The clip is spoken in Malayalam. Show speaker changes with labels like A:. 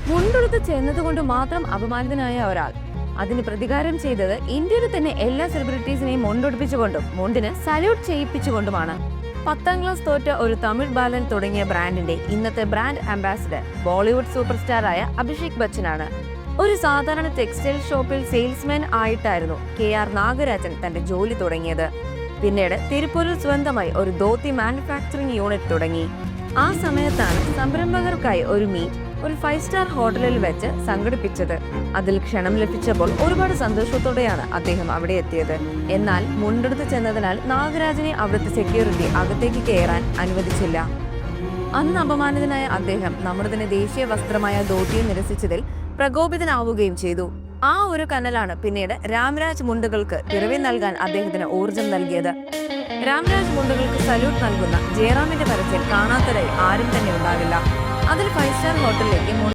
A: മുണ്ടെടുത്ത് ചെന്നതുകൊണ്ട് മാത്രം അപമാനിതനായ ഒരാൾ അതിന് പ്രതികാരം ചെയ്തത് ഇന്ത്യയിൽ തന്നെ എല്ലാ സെലിബ്രിറ്റീസിനെയും മുണ്ടൊടിപ്പിച്ചുകൊണ്ടും മുണ്ടിന് സല്യൂട്ട് ചെയ്യിപ്പിച്ചുകൊണ്ടുമാണ്. 10ാം ക്ലാസ് തോറ്റ ഒരു തമിഴ് ബാലൻ തുടങ്ങിയ ബ്രാൻഡിന്റെ ഇന്നത്തെ ബ്രാൻഡ് അംബാസിഡർ ബോളിവുഡ് സൂപ്പർ സ്റ്റാറായ അഭിഷേക് ബച്ചനാണ്. ഒരു സാധാരണ ടെക്സ്റ്റൈൽ ഷോപ്പിൽ സെയിൽസ്മാൻ ആയിട്ടായിരുന്നു KR നാഗരാജൻ തന്റെ ജോലി തുടങ്ങിയത്. പിന്നീട് തിരുപ്പൂരിൽ സ്വന്തമായി ഒരു ധോത്തി മാനുഫാക്ചറിംഗ് യൂണിറ്റ് തുടങ്ങി. ആ സമയത്താണ് സംരംഭകർക്കായി ഒരു മീറ്റ് ഒരു 5 സ്റ്റാർ ഹോട്ടലിൽ വെച്ച് സംഘടിപ്പിച്ചത്. അതിൽ ക്ഷണം ലഭിച്ചപ്പോൾ ഒരുപാട് സന്തോഷത്തോടെയാണ് അദ്ദേഹം അവിടെ എത്തിയത്. എന്നാൽ മുണ്ടെടുത്ത് ചെന്നതിനാൽ നാഗരാജനെ അവിടുത്തെ സെക്യൂരിറ്റി അകത്തേക്ക് കയറാൻ അനുവദിച്ചില്ല. അന്ന് അപമാനിതനായ അദ്ദേഹം നമ്മുടെ തന്നെ ദേശീയ വസ്ത്രമായ ധോത്തിയെ നിരസിച്ചതിൽ പ്രകോപിതനാവുകയും ചെയ്തു. ആ ഒരു കനലാണ് പിന്നീട് രാംരാജ് മുണ്ടുകൾക്ക് പിറവി നൽകാൻ അദ്ദേഹത്തിന് ഊർജം നൽകിയത്. രാംരാജ് മുണ്ടുകൾക്ക് സല്യൂട്ട് നൽകുന്ന ജയറാമിന്റെ പരസ്യം കാണാത്തതായി ആരും തന്നെ ഉണ്ടാവില്ല. അതിൽ 5 സ്റ്റാർ ഹോട്ടലിലേക്ക്